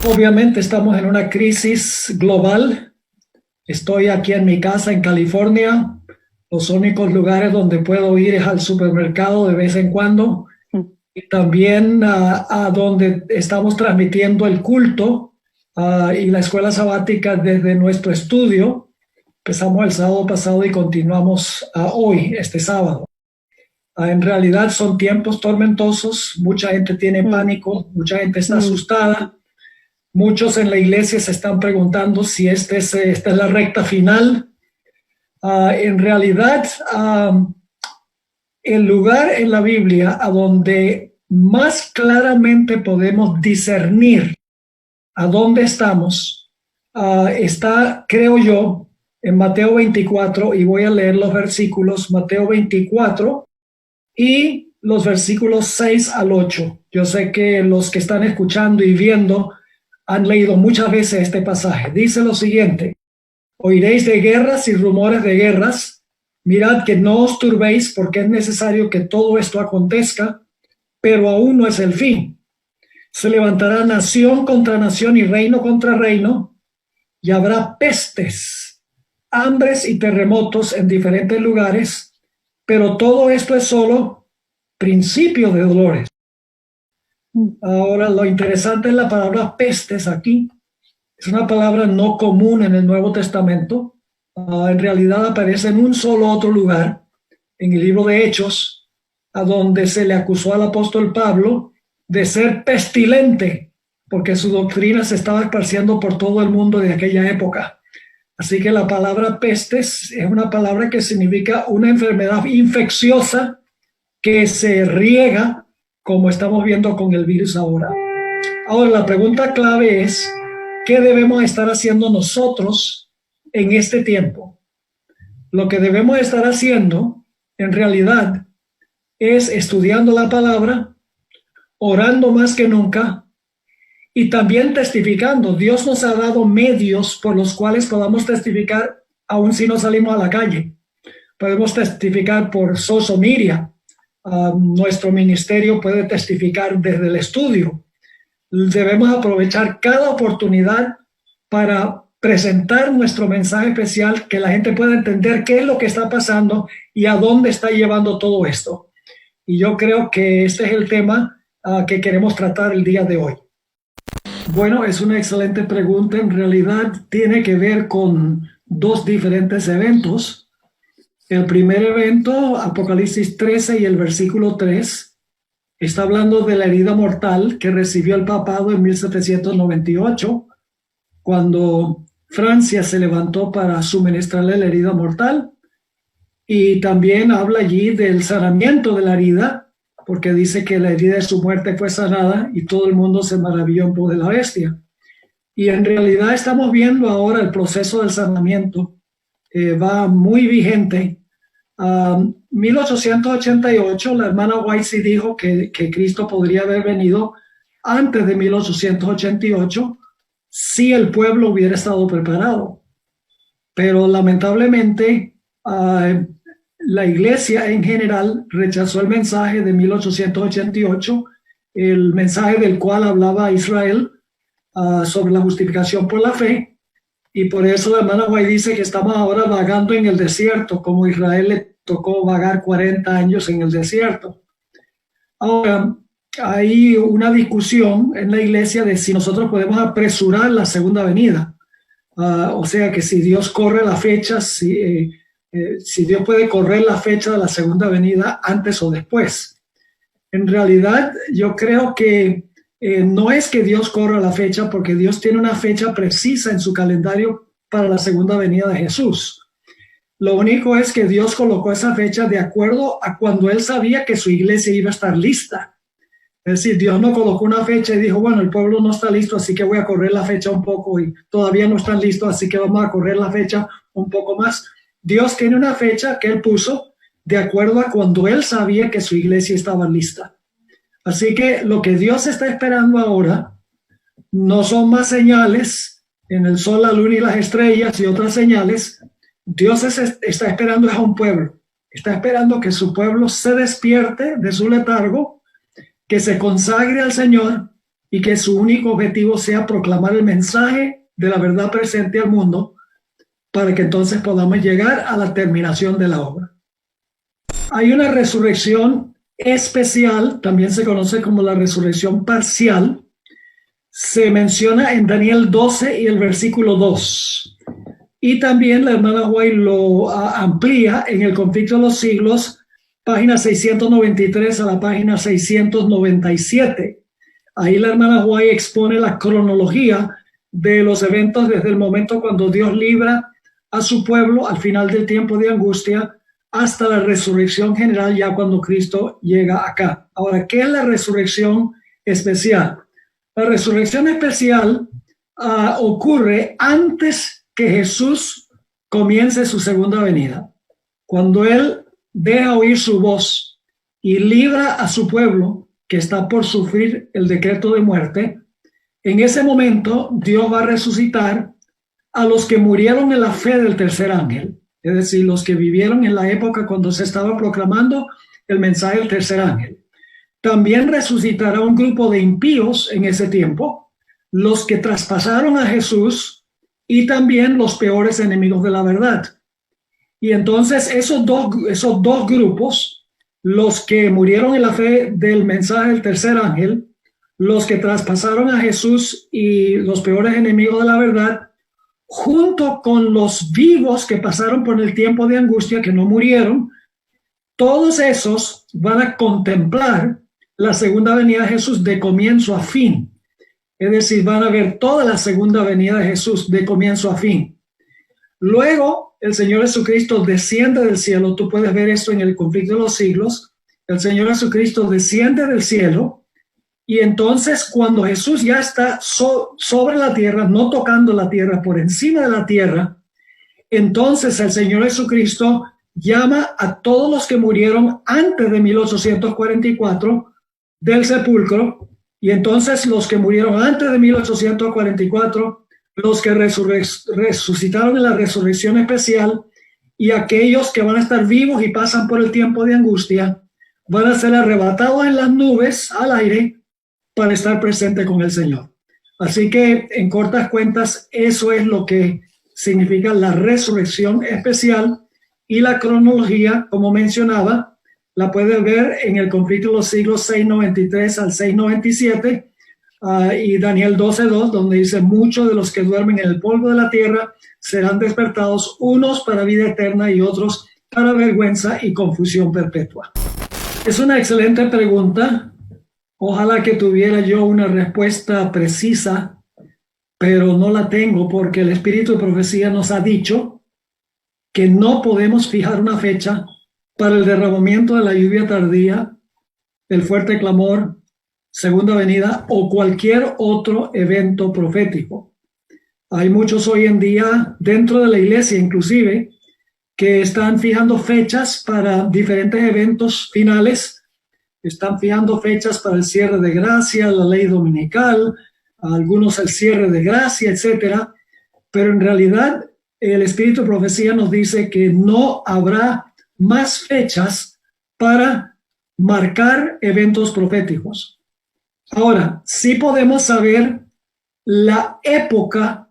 Obviamente estamos en una crisis global. Estoy aquí en mi casa en California. Los únicos lugares donde puedo ir es al supermercado de vez en cuando Mm. y también a donde estamos transmitiendo el culto y la escuela sabática desde nuestro estudio. Empezamos el sábado pasado y continuamos hoy, este sábado. En realidad son tiempos tormentosos, mucha gente tiene Mm. pánico, mucha gente está Mm. asustada. Muchos en la iglesia se están preguntando si esta es la recta final. En realidad, el lugar en la Biblia a donde más claramente podemos discernir a dónde estamos está, creo yo, en Mateo 24, y voy a leer los versículos Mateo 24 y los versículos 6 al 8. Yo sé que los que están escuchando y viendo han leído muchas veces este pasaje. Dice lo siguiente: oiréis de guerras y rumores de guerras. Mirad que no os turbéis, porque es necesario que todo esto acontezca, pero aún no es el fin. Se levantará nación contra nación y reino contra reino, y habrá pestes, hambres y terremotos en diferentes lugares, pero todo esto es solo principio de dolores. Mm. Ahora, lo interesante es la palabra pestes aquí. Es una palabra no común en el Nuevo Testamento. En realidad aparece en un solo otro lugar, en el libro de Hechos, a donde se le acusó al apóstol Pablo de ser pestilente, porque su doctrina se estaba esparciendo por todo el mundo de aquella época. Así que la palabra pestes es una palabra que significa una enfermedad infecciosa que se riega, como estamos viendo con el virus ahora. Ahora, la pregunta clave es: ¿qué debemos estar haciendo nosotros en este tiempo? Lo que debemos estar haciendo, en realidad, es estudiando la palabra, orando más que nunca y también testificando. Dios nos ha dado medios por los cuales podamos testificar, aun si no salimos a la calle. Podemos testificar por social media. Nuestro ministerio puede testificar desde el estudio. Debemos aprovechar cada oportunidad para presentar nuestro mensaje especial, que la gente pueda entender qué es lo que está pasando y a dónde está llevando todo esto. Y yo creo que este es el tema que queremos tratar el día de hoy. Bueno, es una excelente pregunta. En realidad tiene que ver con dos diferentes eventos. El primer evento, Apocalipsis 13 y el versículo 3, está hablando de la herida mortal que recibió el papado en 1798, cuando Francia se levantó para suministrarle la herida mortal. Y también habla allí del sanamiento de la herida, porque dice que la herida de su muerte fue sanada y todo el mundo se maravilló en pos de la bestia. Y en realidad estamos viendo ahora el proceso del sanamiento. Va muy vigente. 1888, la hermana Whitesey dijo que Cristo podría haber venido antes de 1888 si el pueblo hubiera estado preparado. Pero lamentablemente la iglesia en general rechazó el mensaje de 1888, el mensaje del cual hablaba Israel sobre la justificación por la fe. Y por eso la hermana White dice que estamos ahora vagando en el desierto, como Israel le tocó vagar 40 años en el desierto. Ahora, hay una discusión en la iglesia de si nosotros podemos apresurar la segunda venida. O sea que si Dios corre la fecha, si Dios puede correr la fecha de la segunda venida antes o después. En realidad, yo creo que no es que Dios corra la fecha, porque Dios tiene una fecha precisa en su calendario para la segunda venida de Jesús. Lo único es que Dios colocó esa fecha de acuerdo a cuando Él sabía que su iglesia iba a estar lista. Es decir, Dios no colocó una fecha y dijo, bueno, el pueblo no está listo, así que voy a correr la fecha un poco, y todavía no están listos, así que vamos a correr la fecha un poco más. Dios tiene una fecha que Él puso de acuerdo a cuando Él sabía que su iglesia estaba lista. Así que lo que Dios está esperando ahora no son más señales en el sol, la luna y las estrellas y otras señales. Dios está esperando a un pueblo. Está esperando que su pueblo se despierte de su letargo, que se consagre al Señor y que su único objetivo sea proclamar el mensaje de la verdad presente al mundo para que entonces podamos llegar a la terminación de la obra. Hay una resurrección especial, también se conoce como la resurrección parcial. Se menciona en Daniel 12 y el versículo 2. Y también la hermana White lo amplía en el Conflicto de los Siglos, página 693 a la página 697. Ahí la hermana White expone la cronología de los eventos desde el momento cuando Dios libra a su pueblo al final del tiempo de angustia hasta la resurrección general, ya cuando Cristo llega acá. Ahora, ¿qué es la resurrección especial? La resurrección especial ocurre antes que Jesús comience su segunda venida. Cuando Él deja oír su voz y libra a su pueblo que está por sufrir el decreto de muerte, en ese momento Dios va a resucitar a los que murieron en la fe del tercer ángel, es decir, los que vivieron en la época cuando se estaba proclamando el mensaje del tercer ángel. También resucitará un grupo de impíos en ese tiempo, los que traspasaron a Jesús y también los peores enemigos de la verdad. Y entonces esos dos grupos, los que murieron en la fe del mensaje del tercer ángel, los que traspasaron a Jesús y los peores enemigos de la verdad, junto con los vivos que pasaron por el tiempo de angustia, que no murieron, todos esos van a contemplar la segunda venida de Jesús de comienzo a fin. Es decir, van a ver toda la segunda venida de Jesús de comienzo a fin. Luego, el Señor Jesucristo desciende del cielo. Tú puedes ver esto en el Conflicto de los Siglos. El Señor Jesucristo desciende del cielo. Y entonces, cuando Jesús ya está sobre la tierra, no tocando la tierra, por encima de la tierra, entonces el Señor Jesucristo llama a todos los que murieron antes de 1844 del sepulcro, y entonces los que murieron antes de 1844, los que resucitaron en la resurrección especial, y aquellos que van a estar vivos y pasan por el tiempo de angustia, van a ser arrebatados en las nubes al aire para estar presente con el Señor. Así que, en cortas cuentas, eso es lo que significa la resurrección especial, y la cronología, como mencionaba, la puedes ver en el Conflicto de los Siglos 693 al 697 y Daniel 12:2, donde dice: muchos de los que duermen en el polvo de la tierra serán despertados, unos para vida eterna y otros para vergüenza y confusión perpetua. Es una excelente pregunta. Ojalá que tuviera yo una respuesta precisa, pero no la tengo, porque el Espíritu de Profecía nos ha dicho que no podemos fijar una fecha para el derramamiento de la lluvia tardía, el fuerte clamor, segunda venida o cualquier otro evento profético. Hay muchos hoy en día dentro de la iglesia inclusive que están fijando fechas para diferentes eventos finales. Están fijando fechas para el cierre de gracia, la ley dominical, algunos el cierre de gracia, etcétera. Pero en realidad el Espíritu de Profecía nos dice que no habrá más fechas para marcar eventos proféticos. Ahora, sí podemos saber la época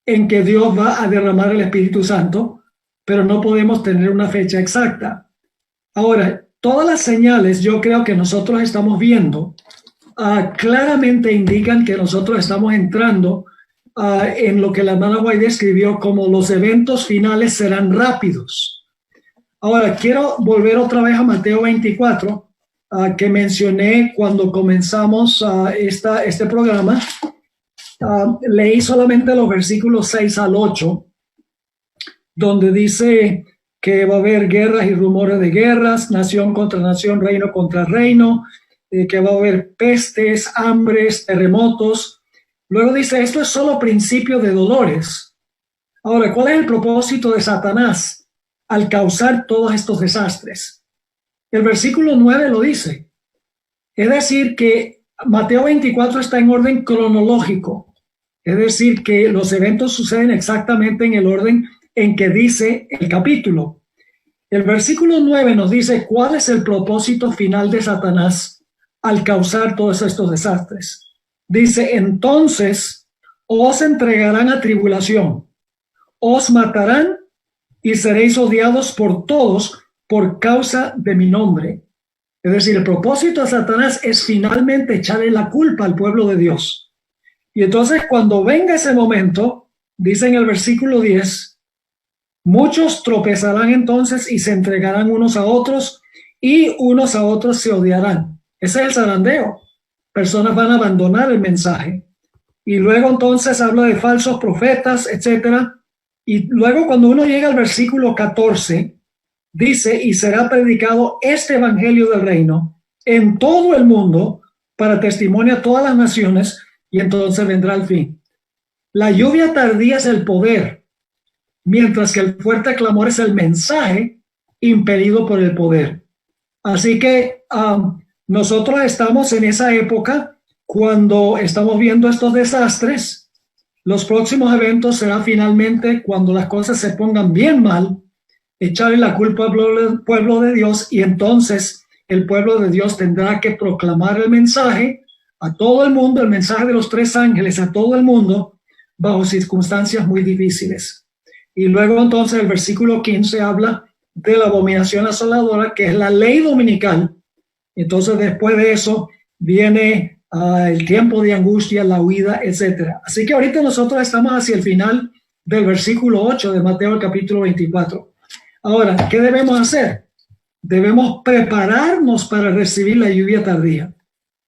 en que Dios va a derramar el Espíritu Santo, pero no podemos tener una fecha exacta. Ahora, todas las señales, yo creo que nosotros estamos viendo, claramente indican que nosotros estamos entrando en lo que la hermana White describió como los eventos finales serán rápidos. Ahora, quiero volver otra vez a Mateo 24, que mencioné cuando comenzamos este programa. Leí solamente los versículos 6 al 8, donde dice que va a haber guerras y rumores de guerras, nación contra nación, reino contra reino, que va a haber pestes, hambres, terremotos. Luego dice, esto es solo principio de dolores. Ahora, ¿cuál es el propósito de Satanás al causar todos estos desastres? El versículo 9 lo dice. Es decir, que Mateo 24 está en orden cronológico. Es decir, que los eventos suceden exactamente en el orden en que dice el capítulo. El versículo 9 nos dice cuál es el propósito final de Satanás al causar todos estos desastres. Dice, entonces os entregarán a tribulación, os matarán y seréis odiados por todos por causa de mi nombre. Es decir, el propósito de Satanás es finalmente echarle la culpa al pueblo de Dios. Y entonces cuando venga ese momento, dice en el versículo 10, muchos tropezarán entonces y se entregarán unos a otros y unos a otros se odiarán. Ese es el zarandeo. Personas van a abandonar el mensaje. Y luego entonces habla de falsos profetas, etcétera. Y luego cuando uno llega al versículo 14, dice, y será predicado este evangelio del reino en todo el mundo para testimonio a todas las naciones, y entonces vendrá el fin. La lluvia tardía es el poder, mientras que el fuerte clamor es el mensaje impelido por el poder. Así que nosotros estamos en esa época cuando estamos viendo estos desastres. Los próximos eventos será finalmente cuando las cosas se pongan bien mal, echarle la culpa al pueblo de Dios, y entonces el pueblo de Dios tendrá que proclamar el mensaje a todo el mundo, el mensaje de los tres ángeles a todo el mundo, bajo circunstancias muy difíciles. Y luego entonces el versículo 15 habla de la abominación asoladora, que es la ley dominical. Entonces después de eso viene el tiempo de angustia, la huida, etcétera. Así que ahorita nosotros estamos hacia el final del versículo 8 de Mateo, el capítulo 24. Ahora, ¿qué debemos hacer? Debemos prepararnos para recibir la lluvia tardía.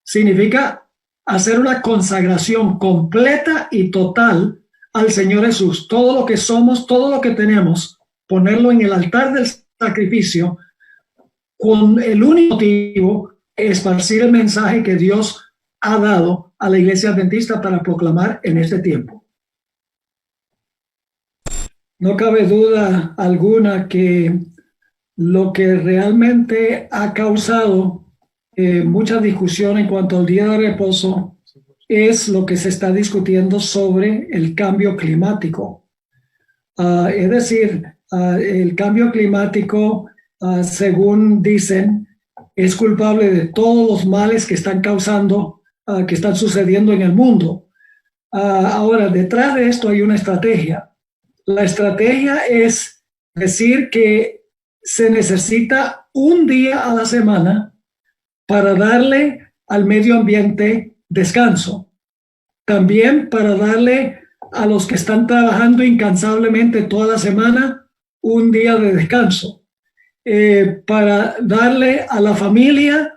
Significa hacer una consagración completa y total al Señor Jesús. Todo lo que somos, todo lo que tenemos, ponerlo en el altar del sacrificio con el único motivo de esparcir el mensaje que Dios ha dado a la iglesia adventista para proclamar en este tiempo. No cabe duda alguna que lo que realmente ha causado mucha discusión en cuanto al día de reposo es lo que se está discutiendo sobre el cambio climático. Es decir, el cambio climático, según dicen, es culpable de todos los males que están causando, que están sucediendo en el mundo. Ahora, detrás de esto hay una estrategia. La estrategia es decir que se necesita un día a la semana para darle al medio ambiente descanso. También para darle a los que están trabajando incansablemente toda la semana un día de descanso. Para darle a la familia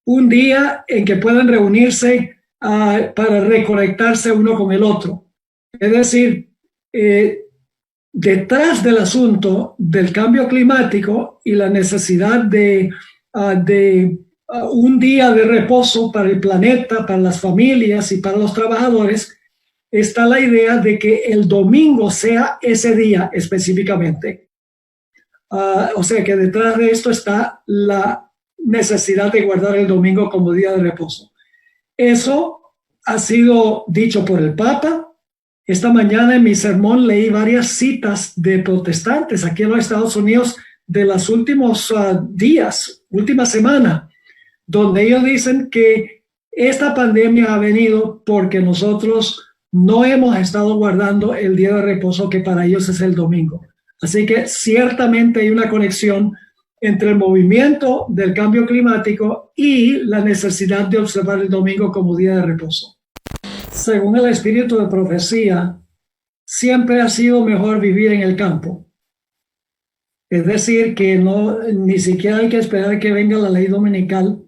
un día en que puedan reunirse para reconectarse uno con el otro. Es decir, detrás del asunto del cambio climático y la necesidad de un día de reposo para el planeta, para las familias y para los trabajadores, está la idea de que el domingo sea ese día específicamente. O sea que detrás de esto está la necesidad de guardar el domingo como día de reposo. Eso ha sido dicho por el Papa. Esta mañana en mi sermón leí varias citas de protestantes aquí en los Estados Unidos de los últimos días, última semana, donde ellos dicen que esta pandemia ha venido porque nosotros no hemos estado guardando el día de reposo que para ellos es el domingo. Así que ciertamente hay una conexión entre el movimiento del cambio climático y la necesidad de observar el domingo como día de reposo. Según el espíritu de profecía, siempre ha sido mejor vivir en el campo. Es decir, que ni siquiera hay que esperar que venga la ley dominical.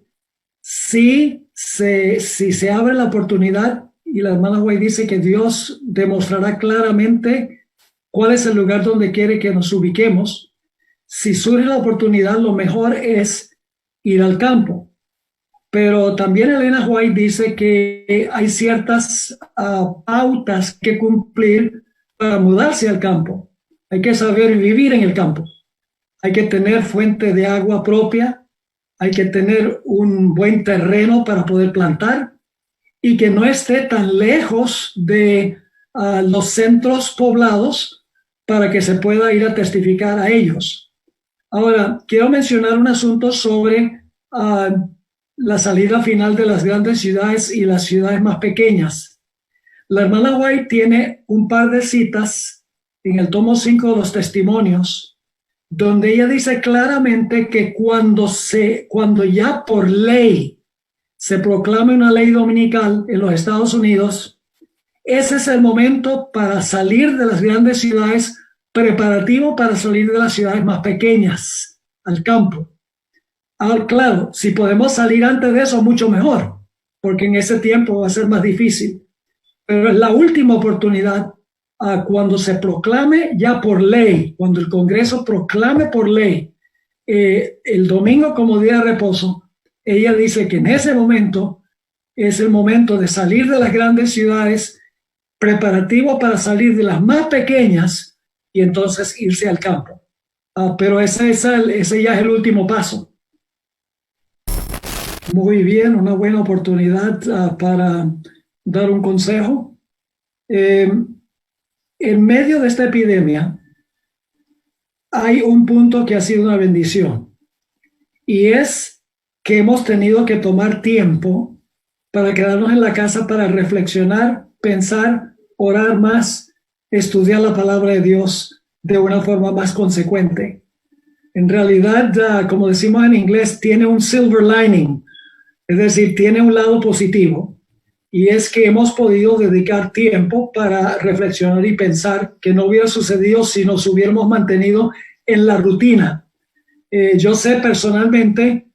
Si se abre la oportunidad, y la hermana White dice que Dios demostrará claramente cuál es el lugar donde quiere que nos ubiquemos. Si surge la oportunidad, lo mejor es ir al campo. Pero también Elena White dice que hay ciertas pautas que cumplir para mudarse al campo. Hay que saber vivir en el campo. Hay que tener fuente de agua propia. Hay que tener un buen terreno para poder plantar y que no esté tan lejos de los centros poblados para que se pueda ir a testificar a ellos. Ahora, quiero mencionar un asunto sobre la salida final de las grandes ciudades y las ciudades más pequeñas. La hermana White tiene un par de citas en el tomo 5 de los Testimonios, donde ella dice claramente que cuando ya por ley se proclame una ley dominical en los Estados Unidos, ese es el momento para salir de las grandes ciudades, preparativo para salir de las ciudades más pequeñas, al campo. Claro, si podemos salir antes de eso, mucho mejor, porque en ese tiempo va a ser más difícil. Pero es la última oportunidad cuando se proclame ya por ley, cuando el Congreso proclame por ley el domingo como día de reposo. Ella dice que en ese momento es el momento de salir de las grandes ciudades, preparativo para salir de las más pequeñas y entonces irse al campo. Pero ese ya es el último paso. Muy bien, una buena oportunidad para dar un consejo. En medio de esta epidemia hay un punto que ha sido una bendición y es que hemos tenido que tomar tiempo para quedarnos en la casa para reflexionar, pensar, orar más, estudiar la palabra de Dios de una forma más consecuente. En realidad, como decimos en inglés, tiene un silver lining, es decir, tiene un lado positivo, y es que hemos podido dedicar tiempo para reflexionar y pensar que no hubiera sucedido si nos hubiéramos mantenido en la rutina. Yo sé personalmente,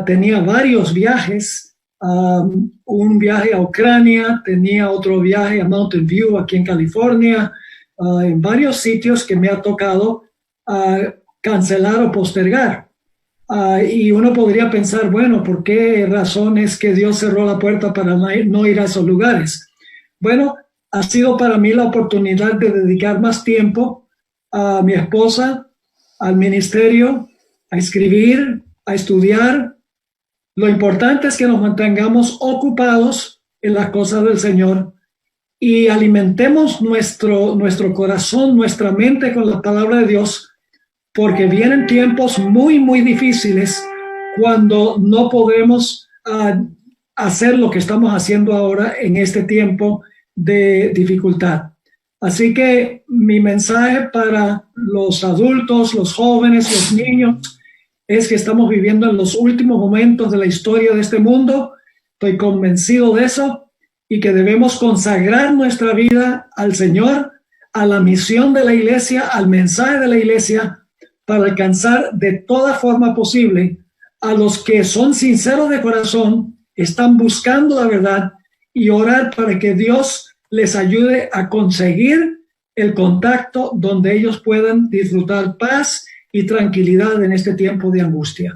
tenía varios viajes, un viaje a Ucrania, tenía otro viaje a Mountain View aquí en California, en varios sitios que me ha tocado cancelar o postergar. Y uno podría pensar, bueno, ¿por qué razón es que Dios cerró la puerta para no ir a esos lugares? Bueno, ha sido para mí la oportunidad de dedicar más tiempo a mi esposa, al ministerio, a escribir, a estudiar. Lo importante es que nos mantengamos ocupados en las cosas del Señor y alimentemos nuestro corazón, nuestra mente con la palabra de Dios, porque vienen tiempos muy, muy difíciles cuando no podemos hacer lo que estamos haciendo ahora en este tiempo de dificultad. Así que mi mensaje para los adultos, los jóvenes, los niños, es que estamos viviendo en los últimos momentos de la historia de este mundo. Estoy convencido de eso y que debemos consagrar nuestra vida al Señor, a la misión de la iglesia, al mensaje de la iglesia, para alcanzar de toda forma posible a los que son sinceros de corazón, están buscando la verdad, y orar para que Dios les ayude a conseguir el contacto donde ellos puedan disfrutar paz y tranquilidad en este tiempo de angustia.